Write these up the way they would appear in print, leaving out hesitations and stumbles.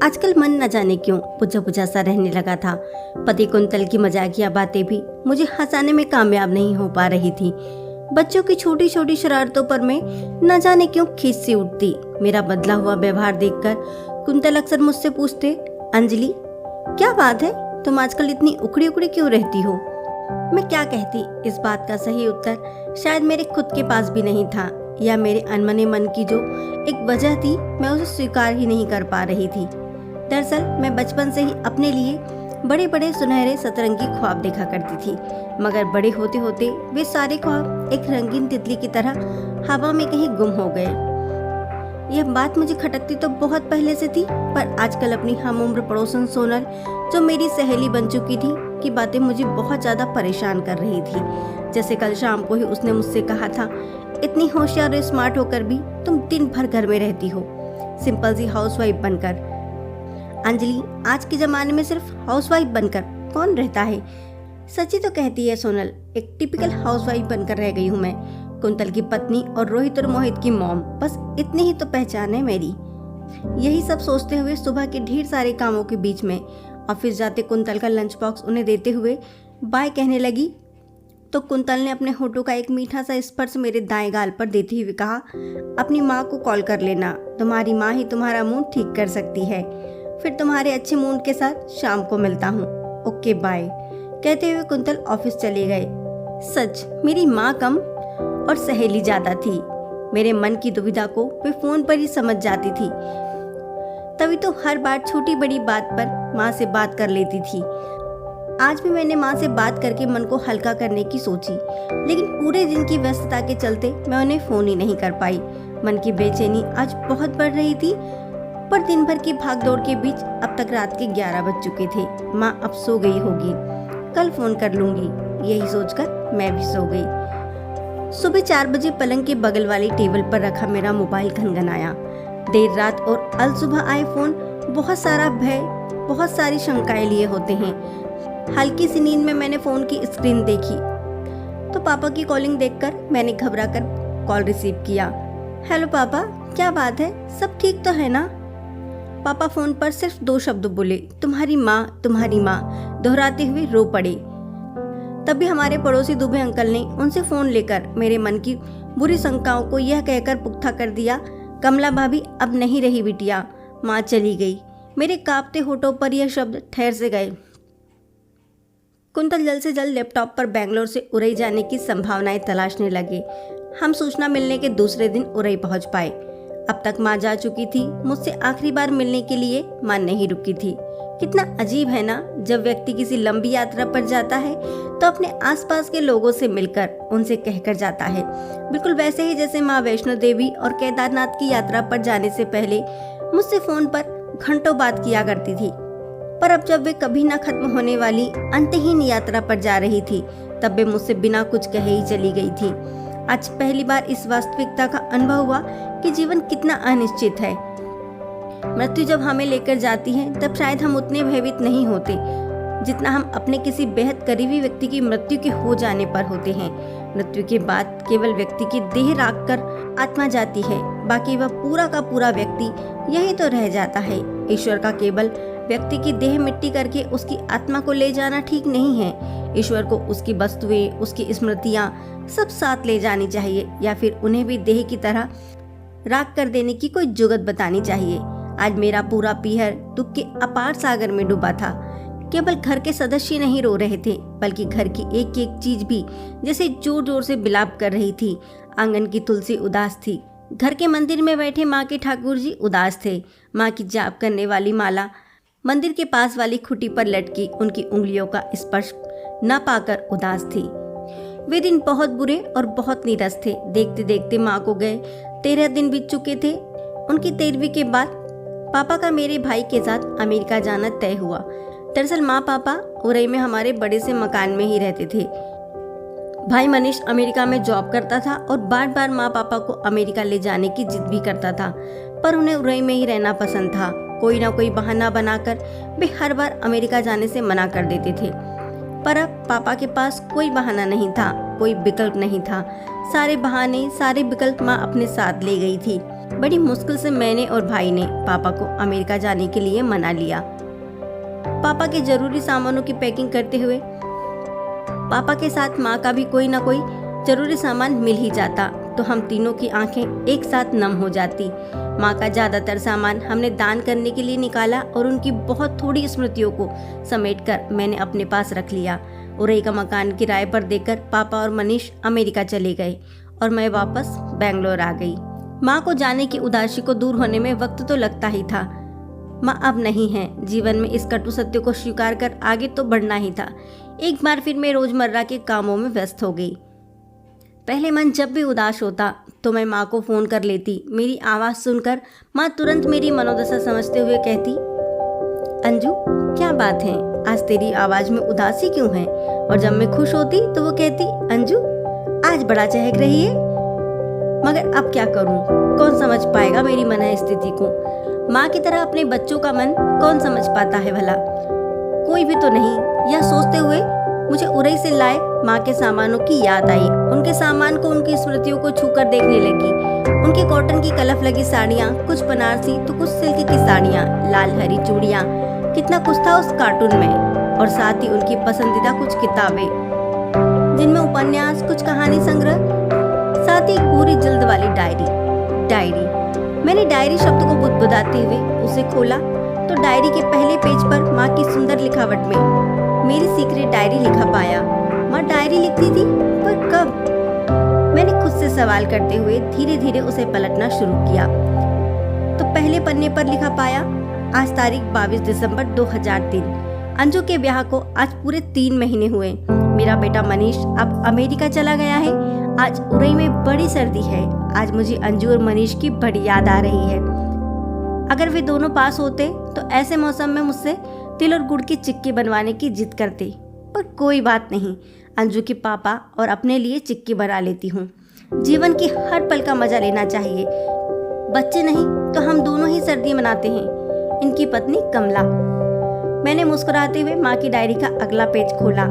आजकल मन न जाने क्यों बुझा बुझा सा रहने लगा था। पति कुंतल की मजाकिया बातें भी मुझे हंसाने में कामयाब नहीं हो पा रही थी। बच्चों की छोटी छोटी शरारतों पर मैं न जाने क्यों खींच सी उठती। मेरा बदला हुआ व्यवहार देखकर कुंतल अक्सर मुझसे पूछते, अंजलि क्या बात है, तुम आजकल इतनी उखड़ी उखड़ी क्यों रहती हो। मैं क्या कहती, इस बात का सही उत्तर शायद मेरे खुद के पास भी नहीं था, या मेरे अनमने मन की जो एक वजह थी मैं उसे स्वीकार ही नहीं कर पा रही थी। दरअसल मैं बचपन से ही अपने लिए बड़े बड़े सुनहरे सतरंगी ख्वाब देखा करती थी, मगर बड़े होते होते वे सारे ख्वाब एक रंगीन तितली की तरह हवा में कहीं गुम हो गए। यह बात मुझे खटकती तो बहुत पहले से थी, पर आजकल अपनी हम उम्र पड़ोसन सोनल, जो मेरी सहेली बन चुकी थी, की बातें मुझे बहुत ज्यादा परेशान कर रही थी। जैसे कल शाम को ही उसने मुझसे कहा था, इतनी होशियार और स्मार्ट होकर भी तुम दिन भर घर में रहती हो, सिंपल सी हाउसवाइफ बनकर। अंजलि, आज के जमाने में सिर्फ हाउसवाइफ बनकर कौन रहता है। सच्ची तो कहती है सोनल, एक टिपिकल हाउसवाइफ बनकर रह गई हूँ मैं, कुंतल की पत्नी और रोहित और मोहित की मॉम, बस इतनी ही तो पहचान है मेरी। यही सब सोचते हुए सुबह के ढेर सारे कामों के बीच में ऑफिस जाते कुंतल का लंच बॉक्स उन्हें देते हुए बाय कहने लगी तो कुंतल ने अपने होठों का एक मीठा सा स्पर्श मेरे दाएं गाल पर देते हुए कहा, अपनी माँ को कॉल कर लेना, तुम्हारी माँ ही तुम्हारा मूड ठीक कर सकती है। फिर तुम्हारे अच्छे मूड के साथ शाम को मिलता हूँ, ओके बाय। कहते हुए कुंतल ऑफिस चले गए। सच, मेरी माँ कम और सहेली ज्यादा थी। मेरे मन की दुविधा को वे फोन पर ही समझ जाती थी, तभी तो हर बार छोटी बड़ी बात पर माँ से बात कर लेती थी। आज भी मैंने माँ से बात करके मन को हल्का करने की सोची, लेकिन पूरे दिन की व्यस्तता के चलते मैं उन्हें फोन ही नहीं कर पाई। मन की बेचैनी आज बहुत बढ़ रही थी, पर दिन भर की भागदौड़ के बीच अब तक रात के 11 बज चुके थे। माँ अब सो गई होगी, कल फोन कर लूंगी, यही सोचकर मैं भी सो गई। सुबह 4 बजे पलंग के बगल वाली टेबल पर रखा मेरा मोबाइल घनघनाया। देर रात और अल सुबह आए फोन बहुत सारा भय, बहुत सारी शंकाएं लिए होते हैं। हल्की सी नींद में मैंने फोन की स्क्रीन देखी तो पापा की कॉलिंग देखकर मैंने घबरा कर कॉल रिसीव किया। हेलो पापा, क्या बात है, सब ठीक तो है ना। पापा फोन पर सिर्फ 2 शब्द बोले, तुम्हारी माँ दोहराते हुए रो पड़े। तभी हमारे पड़ोसी दुबे अंकल ने उनसे फोन लेकर मेरे मन की बुरी शंकाओं को यह कहकर पुख्ता कर दिया, कमला भाभी अब नहीं रही बिटिया, माँ चली गई। मेरे कांपते होठों पर यह शब्द ठहर से गए। कुंतल जल्द से जल्द लैपटॉप पर बेंगलोर से उरई जाने की संभावनाएं तलाशने लगे। हम सूचना मिलने के दूसरे दिन उरई पहुंच पाए। अब तक माँ जा चुकी थी, मुझसे आखिरी बार मिलने के लिए माँ नहीं रुकी थी। कितना अजीब है ना, जब व्यक्ति किसी लंबी यात्रा पर जाता है तो अपने आसपास के लोगों से मिलकर उनसे कहकर जाता है, बिल्कुल वैसे ही जैसे माँ वैष्णो देवी और केदारनाथ की यात्रा पर जाने से पहले मुझसे फोन पर घंटों बात किया करती थी। पर अब जब वे कभी ना खत्म होने वाली अंतहीन यात्रा पर जा रही थी, तब वे मुझसे बिना कुछ कहे ही चली गई थी। आज पहली बार इस वास्तविकता का अनुभव हुआ कि जीवन कितना अनिश्चित है। मृत्यु जब हमें लेकर जाती है तब शायद हम उतने भयभीत नहीं होते जितना हम अपने किसी बेहद करीबी व्यक्ति की मृत्यु के हो जाने पर होते हैं। मृत्यु के बाद केवल व्यक्ति की देह राख कर आत्मा जाती है, बाकी वह पूरा का पूरा व्यक्ति यही तो रह जाता है। ईश्वर का केवल व्यक्ति की देह मिट्टी करके उसकी आत्मा को ले जाना ठीक नहीं है। ईश्वर को उसकी वस्तुएं, उसकी स्मृतियां सब साथ ले जानी चाहिए, या फिर उन्हें भी देह की तरह राख कर देने की कोई जुगत बतानी चाहिए। आज मेरा पूरा पीहर दुख के अपार सागर में डूबा था। केवल घर के सदस्य नहीं रो रहे थे, बल्कि घर की एक एक चीज भी जैसे जोर जोर से बिलाप कर रही थी। आंगन की तुलसी उदास थी, घर के मंदिर में बैठे माँ के ठाकुर जी उदास थे। माँ की जाप करने वाली माला मंदिर के पास वाली खुटी पर लटकी उनकी उंगलियों का स्पर्श न पाकर उदास थी। वे दिन बहुत बुरे और बहुत नीरस थे। देखते देखते माँ को गए 13 दिन बीत चुके थे। उनकी 13वीं के बाद पापा का मेरे भाई के साथ अमेरिका जाना तय हुआ। दरअसल माँ पापा उरई में हमारे बड़े से मकान में ही रहते थे। भाई मनीष अमेरिका में जॉब करता था और बार बार माँ पापा को अमेरिका ले जाने की जिद भी करता था, पर उन्हें उरई में ही रहना पसंद था। कोई ना कोई बहाना बनाकर वे हर बार अमेरिका जाने से मना कर देते थे, पर अब पापा के पास कोई बहाना नहीं था, कोई विकल्प नहीं था। सारे बहाने, सारे विकल्प माँ अपने साथ ले गई थी। बड़ी मुश्किल से मैंने और भाई ने पापा को अमेरिका जाने के लिए मना लिया। पापा के जरूरी सामानों की पैकिंग करते हुए पापा के साथ माँ का भी कोई ना कोई जरूरी सामान मिल ही जाता तो हम तीनों की आंखें एक साथ नम हो जाती। माँ का ज्यादातर सामान हमने दान करने के लिए निकाला और उनकी बहुत थोड़ी स्मृतियों को समेटकर मैंने अपने पास रख लिया। उरई का मकान किराए पर देकर पापा और मनीष अमेरिका चले गए और मैं वापस बेंगलोर आ गई। माँ को जाने की उदासी को दूर होने में वक्त तो लगता ही था। माँ अब नहीं है। जीवन में इस कटु सत्य को स्वीकार कर आगे तो बढ़ना ही था। एक बार फिर मैं रोजमर्रा के कामों में व्यस्त हो गई। पहले मन जब भी उदास होता तो मैं माँ को फ़ोन कर लेती। मेरी आवाज़ सुनकर माँ तुरंत मेरी मनोदशा समझते हुए कहती, अंजू क्या बात है, आज तेरी आवाज़ में उदासी क्यों है? और जब मैं खुश होती तो वो कहती, अंजू आज बड़ा चहक रही है। मगर अब क्या करूँ, कौन समझ पाएगा मेरी मन स्थिति को? माँ की तरह अपने बच्चों का मन कौन समझ पाता है भला? कोई भी तो नहीं। यह सोचते हुए मुझे उरई से लाए माँ के सामानों की याद आई। उनके सामान को, उनकी स्मृतियों को छूकर देखने लगी। उनकी कॉटन की कलफ लगी साड़ियाँ, कुछ बनारसी तो कुछ सिल्क की साड़ियाँ, लाल हरी चूड़ियाँ, कितना कुछ था उस कार्टून में। और साथ ही उनकी पसंदीदा कुछ किताबें जिनमें उपन्यास, कुछ कहानी संग्रह, साथ ही पूरी जल्द वाली डायरी। मैंने डायरी शब्द को बुदबुदाते हुए उसे खोला तो डायरी के पहले पेज पर माँ की सुंदर लिखावट में मेरी सीक्रेट डायरी लिखा पाया। माँ डायरी लिखती थी, पर कब? मैंने खुद से सवाल करते हुए धीरे धीरे उसे पलटना शुरू किया तो पहले पन्ने पर लिखा पाया, आज तारीख 22 दिसंबर 2003। अंजू के ब्याह को आज पूरे 3 महीने हुए। मेरा बेटा मनीष अब अमेरिका चला गया है। आज उरई में बड़ी सर्दी है। आज मुझे अंजू और मनीष की बड़ी याद आ रही है। अगर वे दोनों पास होते तो ऐसे मौसम में मुझसे तिल और गुड़ की चिक्की बनवाने की जिद करते, पर कोई बात नहीं, अंजू के पापा और अपने लिए चिक्की बना लेती हूँ। जीवन की हर पल का मजा लेना चाहिए। बच्चे नहीं तो हम दोनों ही सर्दी मनाते हैं। इनकी पत्नी कमला। मैंने मुस्कुराते हुए माँ की डायरी का अगला पेज खोला।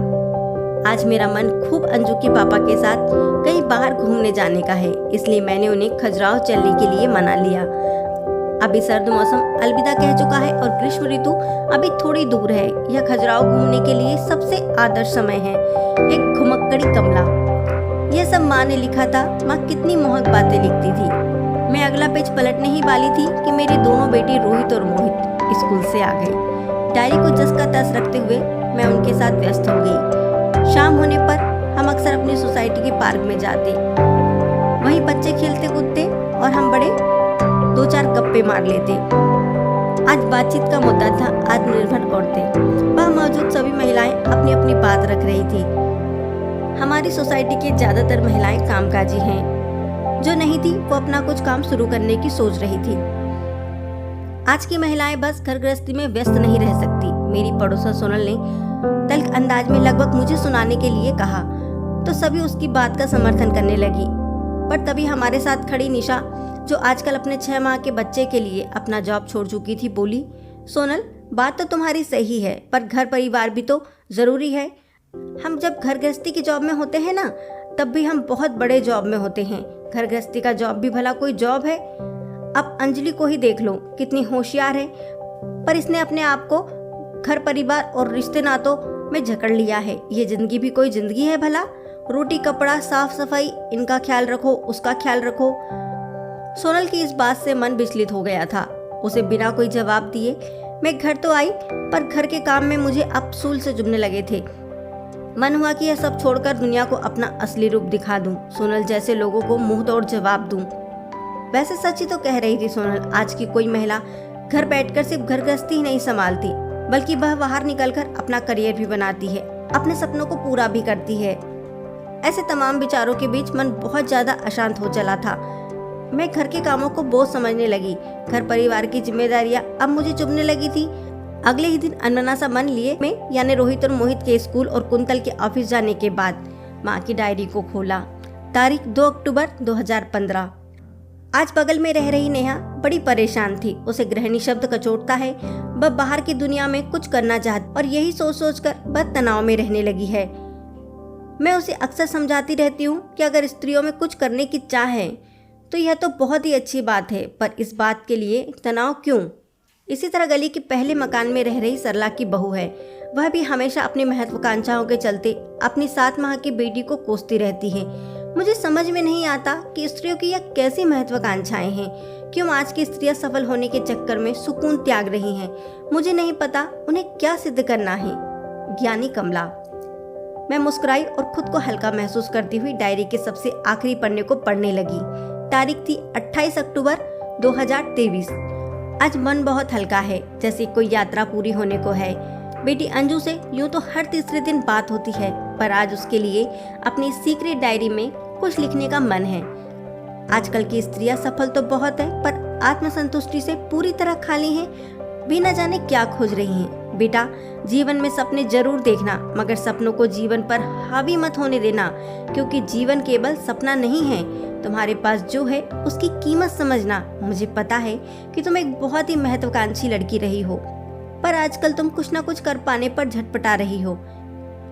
आज मेरा मन खूब अंजू के पापा के साथ कहीं बाहर घूमने जाने का है, इसलिए मैंने उन्हें खजुराहो चलने के लिए मना लिया। अभी सर्द मौसम अलविदा कह चुका है और ग्रीष्म ऋतु अभी थोड़ी दूर है। यह खजुराहो घूमने के लिए सबसे आदर्श समय है। एक घुमक्कड़ी कमला। यह सब माँ ने लिखा था। माँ कितनी मोहक बातें लिखती थी। मैं अगला पेज पलटने ही वाली थी कि मेरे दोनों बेटे रोहित और मोहित स्कूल से आ गए। डायरी को जस का तस रखते हुए मैं उनके साथ व्यस्त हो गई। शाम होने पर हम अक्सर अपनी सोसाइटी के पार्क में जाते। वहीं बच्चे खेलते कूदते और हम बड़े 2-4 गप्पे मार लेते। आज बातचीत का मुद्दा था आत्मनिर्भर औरतें। वह मौजूद सभी महिलाएं अपनी अपनी बात रख रही थी। हमारी सोसाइटी के ज्यादातर महिलाएं कामकाजी हैं। जो नहीं थी वो अपना कुछ काम शुरू करने की सोच रही थी। आज की महिलाएं बस घर गृहस्थी में व्यस्त नहीं रह सकती। मेरी पड़ोसन सोनल ने तल्ख अंदाज में लगभग मुझे सुनाने के लिए कहा तो सभी उसकी बात का समर्थन करने लगी। पर तभी हमारे साथ खड़ी निशा, जो आजकल अपने 6 माह के बच्चे के लिए अपना जॉब छोड़ चुकी थी, बोली, सोनल बात तो तुम्हारी सही है, पर घर परिवार भी तो जरूरी है। हम जब घर गृहस्थी की जॉब में होते हैं ना, तब भी हम बहुत बड़े जॉब में होते हैं। घर गृहस्थी का जॉब भी भला कोई जॉब है? अब अंजलि को ही देख लो, कितनी होशियार है, पर इसने अपने आप को घर परिवार और रिश्ते नातों में जकड़ लिया है। ये जिंदगी भी कोई जिंदगी है भला? रोटी कपड़ा साफ सफाई, इनका ख्याल रखो, उसका ख्याल रखो। सोनल की इस बात से मन विचलित हो गया था। उसे बिना कोई जवाब दिए मैं घर तो आई, पर घर के काम में मुझे अब सूल से चुभने लगे थे। मन हुआ कि यह सब छोड़कर दुनिया को अपना असली रूप दिखा दूं, सोनल जैसे लोगों को मुंह तोड़ जवाब दूं। वैसे सच ही तो कह रही थी सोनल। आज की कोई महिला घर बैठकर सिर्फ घर गृहस्थी ही नहीं संभालती, बल्कि वह बाहर निकलकर अपना करियर भी बनाती है, अपने सपनों को पूरा भी करती है। ऐसे तमाम विचारों के बीच मन बहुत ज्यादा अशांत हो चला था। मैं घर के कामों को बोझ समझने लगी। घर परिवार की जिम्मेदारियां अब मुझे चुभने लगी थी। अगले ही दिन अनबना सा मन लिए मैं, यानी रोहित और मोहित के स्कूल और कुंतल के ऑफिस जाने के बाद माँ की डायरी को खोला। तारीख 2 अक्टूबर 2015। आज बगल में रह रही नेहा बड़ी परेशान थी। उसे गृहिणी शब्द कचोटता है। वह बाहर की दुनिया में कुछ करना चाहती और यही सोच सोचकर वह तनाव में रहने लगी है। मैं उसे अक्सर समझाती रहती हूँ कि अगर स्त्रियों में कुछ करने की चाह है तो यह तो बहुत ही अच्छी बात है, पर इस बात के लिए तनाव क्यों? इसी तरह गली के पहले मकान में रह रही सरला की बहू है, वह भी हमेशा अपनी महत्वाकांक्षाओं के चलते अपनी 7 माह की बेटी को कोसती रहती है। मुझे समझ में नहीं आता कि स्त्रियों की यह कैसी महत्वाकांक्षाएं हैं। क्यों आज की स्त्रियां सफल होने के चक्कर में सुकून त्याग रही हैं? मुझे नहीं पता उन्हें क्या सिद्ध करना है। ज्ञानी कमला। मैं मुस्कुराई और खुद को हल्का महसूस करती हुई डायरी के सबसे आखिरी पन्ने को पढ़ने लगी। तारीख थी 28 अक्टूबर 2023। आज मन बहुत हल्का है, जैसे कोई यात्रा पूरी होने को है। बेटी अंजू से यूं तो हर तीसरे दिन बात होती है, पर आज उसके लिए अपनी सीक्रेट डायरी में कुछ लिखने का मन है। आजकल की स्त्रियां सफल तो बहुत है, पर आत्मसंतुष्टि से पूरी तरह खाली हैं। भी न जाने क्या खोज रही हैं। बेटा, जीवन में सपने जरूर देखना, मगर सपनों को जीवन पर हावी मत होने देना, क्योंकि जीवन केवल सपना नहीं है। तुम्हारे पास जो है उसकी कीमत समझना। मुझे पता है कि तुम एक बहुत ही महत्वाकांक्षी लड़की रही हो, पर आजकल तुम कुछ ना कुछ कर पाने पर झटपटा रही हो।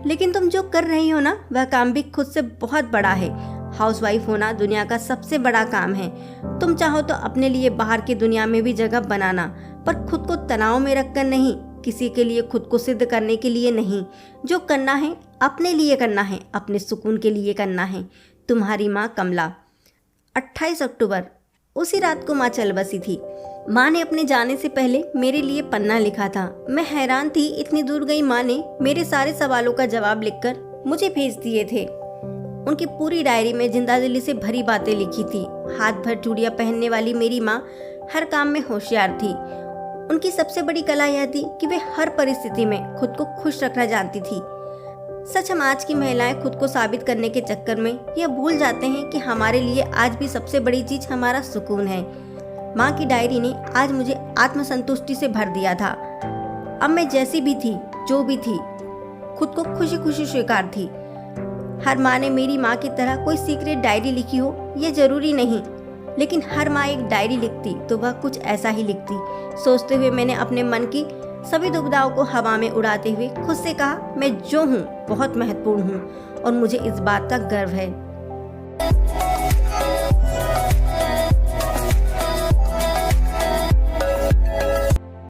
लेकिन तुम जो कर रही हो ना, वह काम भी खुद से बहुत बड़ा है। हाउसवाइफ होना दुनिया का सबसे बड़ा काम है। तुम चाहो तो अपने लिए बाहर की दुनिया में भी जगह बनाना, पर खुद को तनाव में रखकर नहीं, किसी के लिए खुद को सिद्ध करने के लिए नहीं। जो करना है अपने लिए करना है, अपने सुकून के लिए करना है। तुम्हारी माँ कमला। 28 अक्टूबर। उसी रात को माँ चल बसी थी। माँ ने अपने जाने से पहले मेरे लिए पन्ना लिखा था। मैं हैरान थी, इतनी दूर गई माँ ने मेरे सारे सवालों का जवाब लिखकर मुझे भेज दिए थे। उनकी पूरी डायरी में जिंदादिली से भरी बातें लिखी थी। हाथ भर चूड़ियां पहनने वाली मेरी माँ हर काम में होशियार थी। उनकी सबसे बड़ी कला यह थी कि वे हर परिस्थिति में खुद को खुश रखना जानती थी। सच, हम आज की महिलाएं खुद को साबित करने के चक्कर में यह भूल जाते हैं कि हमारे लिए आज भी सबसे बड़ी चीज हमारा सुकून है। माँ की डायरी ने आज मुझे आत्मसंतुष्टि से भर दिया था। अब मैं जैसी भी थी, जो भी थी, खुद को खुशी खुशी स्वीकार थी। हर माँ ने मेरी माँ की तरह कोई सीक्रेट डायरी लिखी हो, ये जरूरी नहीं, लेकिन हर माँ एक डायरी लिखती तो वह कुछ ऐसा ही लिखती। सोचते हुए मैंने अपने मन की सभी दुविधाओं को हवा में उड़ाते हुए खुद से कहा, मैं जो हूँ बहुत महत्वपूर्ण हूँ और मुझे इस बात का गर्व है।